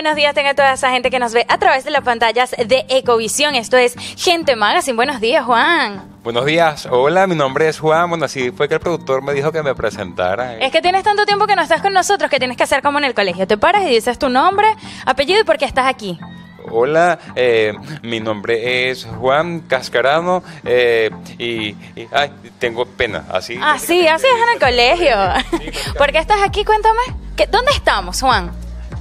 buenos días tenga toda esa gente que nos ve a través de las pantallas de Ecovisión. Esto es Gente Magazine. Buenos días, Juan. Buenos días, hola, mi nombre es Juan. Bueno, así fue que el productor me dijo que me presentara. Es que tienes tanto tiempo que no estás con nosotros que tienes que hacer como en el colegio. Te paras y dices tu nombre, apellido y por qué estás aquí. Hola, mi nombre es Juan Cascarano ay, tengo pena, así. Así es en el colegio. ¿Por qué estás aquí? Cuéntame. ¿Dónde estamos, Juan?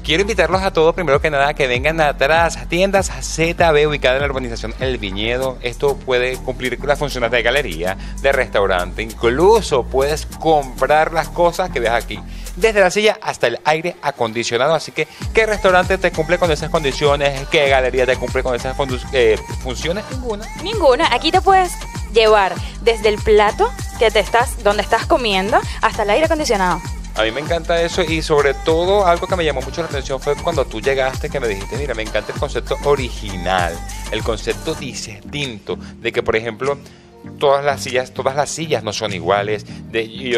Quiero invitarlos a todos, primero que nada, que vengan atrás, tiendas ZB ubicada en la urbanización El Viñedo. Esto puede cumplir con las funciones de galería, de restaurante, incluso puedes comprar las cosas que ves aquí, desde la silla hasta el aire acondicionado. Así que, ¿qué restaurante te cumple con esas condiciones? ¿Qué galería te cumple con esas funciones? Ninguna. Aquí te puedes llevar desde el plato donde estás comiendo hasta el aire acondicionado. A mí me encanta eso y sobre todo algo que me llamó mucho la atención fue cuando tú llegaste que me dijiste, mira, me encanta el concepto original, el concepto distinto, de que por ejemplo todas las sillas no son iguales.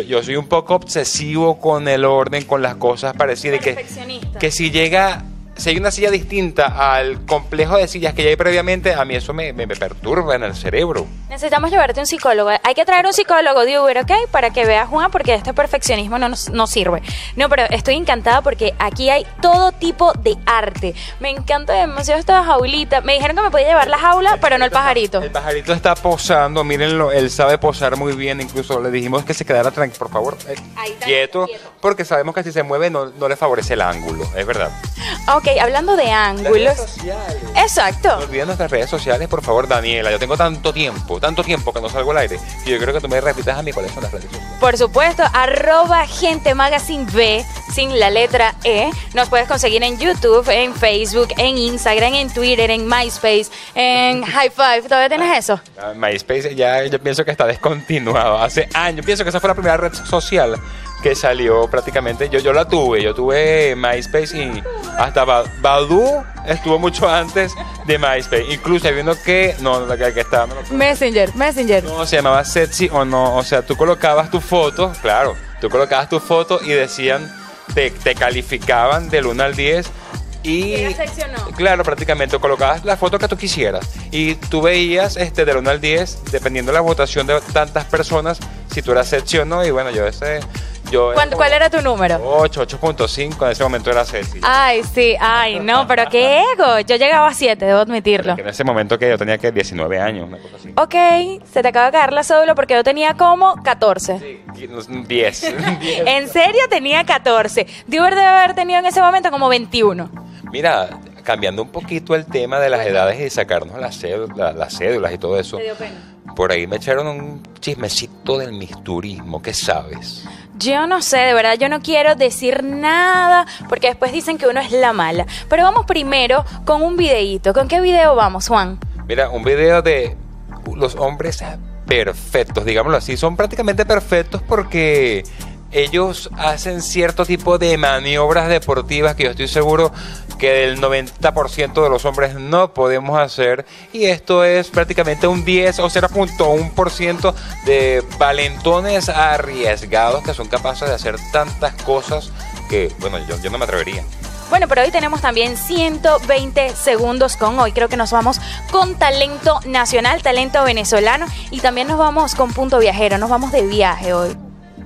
Yo soy un poco obsesivo con el orden, con las cosas parecidas, que si hay una silla distinta al complejo de sillas que ya hay previamente, a mí eso me perturba en el cerebro. Necesitamos llevarte un psicólogo. Hay que traer un psicólogo de Uber, ¿ok? Para que veas, Juan, porque este perfeccionismo no sirve. No, pero estoy encantada porque aquí hay todo tipo de arte. Me encanta demasiado esta jaulita. Me dijeron que me podía llevar la jaula, pero no el pajarito. El pajarito está posando, mírenlo, él sabe posar muy bien. Incluso le dijimos que se quedara tranquilo, por favor, quieto, porque sabemos que si se mueve no le favorece el ángulo, es verdad. Ok, hablando de ángulos. Las redes sociales. Exacto. No olviden nuestras redes sociales, por favor, Daniela. Yo tengo tanto tiempo que no salgo al aire. Y yo creo que tú me repitas a mí cuáles son las redes sociales. Por supuesto, @Gente Magazine B, sin la letra E. Nos puedes conseguir en YouTube, en Facebook, en Instagram, en Twitter, en MySpace, en High Five. ¿Todavía tienes eso? MySpace ya yo pienso que está descontinuado. Hace años. Pienso que esa fue la primera red social que salió prácticamente. Yo tuve MySpace y hasta Badoo estuvo mucho antes de MySpace. Incluso hay uno que está Messenger. No, se llamaba Sexy o no. O sea, tú colocabas tu foto, claro, y decían, te calificaban del 1 al 10. Y claro, prácticamente colocabas la foto que tú quisieras y tú veías del 1 al 10, dependiendo de la votación de tantas personas, si tú eras sexy o no. Y bueno, ¿Cuál era tu número? 8.5, en ese momento era sexy. Ay, sí, no, pero qué ego. Yo llegaba a 7, debo admitirlo. En ese momento que yo tenía 19 años, una cosa así. Ok, se te acaba de caer la cédula porque yo tenía como 14. Sí, 10. En serio tenía 14. Diver debe haber tenido en ese momento como 21. Mira, cambiando un poquito el tema de las edades y sacarnos las cédulas y todo eso. ¿Te dio pena? Por ahí me echaron un chismecito del misturismo, ¿qué sabes? Yo no sé, de verdad, yo no quiero decir nada porque después dicen que uno es la mala. Pero vamos primero con un videíto. ¿Con qué video vamos, Juan? Mira, un video de los hombres perfectos, digámoslo así. Son prácticamente perfectos porque ellos hacen cierto tipo de maniobras deportivas que yo estoy seguro que el 90% de los hombres no podemos hacer, y esto es prácticamente un 10 o 0.1% de valentones arriesgados que son capaces de hacer tantas cosas que, bueno, yo no me atrevería. Bueno, pero hoy tenemos también 120 segundos con hoy. Creo que nos vamos con talento nacional, talento venezolano, y también nos vamos con punto viajero, nos vamos de viaje hoy.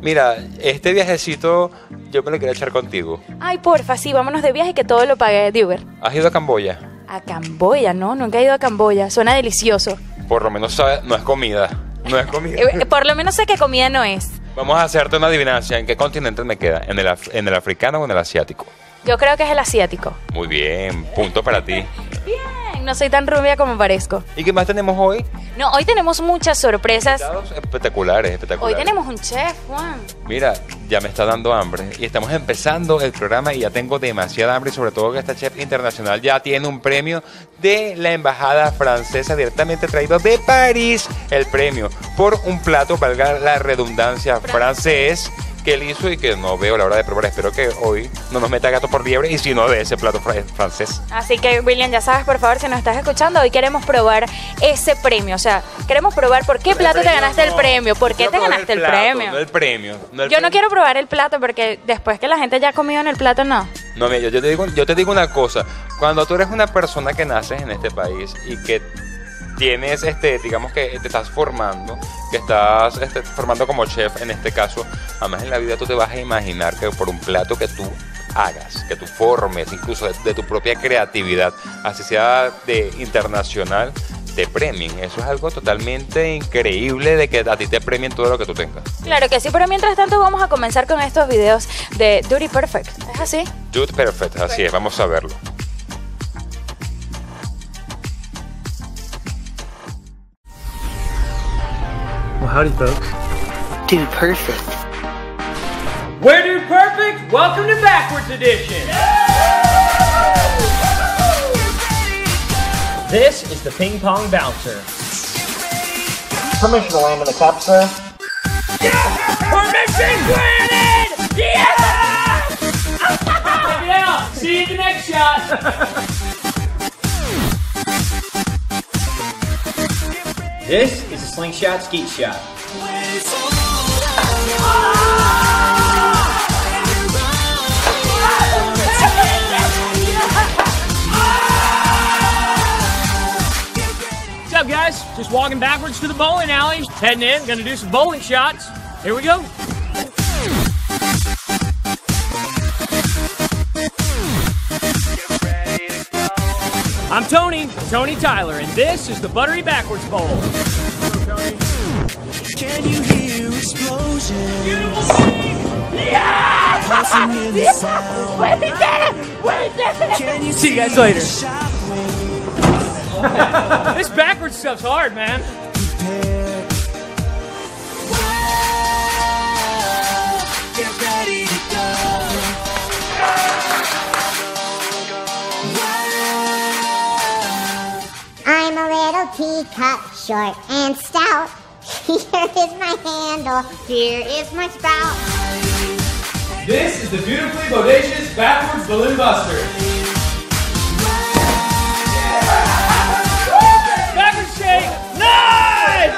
Mira, este viajecito yo me lo quería echar contigo. Ay, porfa, sí, vámonos de viaje y que todo lo pague de Uber. ¿Has ido a Camboya? A Camboya, no, nunca he ido a Camboya. Suena delicioso. Por lo menos no es comida. No es comida. Por lo menos sé que comida no es. Vamos a hacerte una adivinancia. ¿En qué continente me queda? ¿En el africano o en el asiático? Yo creo que es el asiático. Muy bien, punto para ti. Bien, no soy tan rubia como parezco. ¿Y qué más tenemos hoy? No, hoy tenemos muchas sorpresas. Espectaculares. Hoy tenemos un chef, Juan. Mira, ya me está dando hambre y estamos empezando el programa y ya tengo demasiada hambre, y sobre todo que este chef internacional ya tiene un premio de la embajada francesa directamente traído de París, el premio por un plato, valga la redundancia, francés, que él hizo y que no veo la hora de probar. Espero que hoy no nos meta gato por liebre y si no de ese plato francés. Así que, William, ya sabes, por favor, si nos estás escuchando, hoy queremos probar ese premio. O sea, queremos probar por qué plato te ganaste el premio. ¿Por qué te ganaste el premio? No el premio. Yo no quiero probar el plato porque después que la gente ya ha comido en el plato, no. No, mira, yo te digo una cosa. Cuando tú eres una persona que naces en este país y que tienes, digamos que te estás formando, que estás formando como chef en este caso, jamás en la vida tú te vas a imaginar que por un plato que tú hagas, que tú formes, incluso de tu propia creatividad, así sea de internacional, te premien. Eso es algo totalmente increíble de que a ti te premien todo lo que tú tengas. Claro que sí, pero mientras tanto vamos a comenzar con estos videos de Duty Perfect. ¿Es así? Duty Perfect, así es, vamos a verlo. Well, howdy, folks. Dude, perfect. We're Dude Perfect. Welcome to Backwards Edition. This is the ping pong bouncer. Permission to land in the cup, sir. Permission granted! Yeah! Check it out. See you in the next shot. This is a slingshot skeet shot. What's up, guys? Just walking backwards to the bowling alley. Heading in, gonna do some bowling shots. Here we go. I'm Tony Tyler, and this is the Buttery Backwards Bowl. Can you hear explosions? Yeah! Pulsing in the sound. Can you See you guys later. shockwave This backwards stuff's hard, man. prepare? Get ready to go. I'm a little teacup, short and stout. Here is my handle, here is my spout. This is the beautifully bodacious backwards balloon buster. Backwards shake, nice!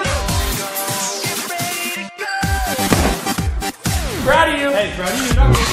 Proud of you. Hey, proud of you.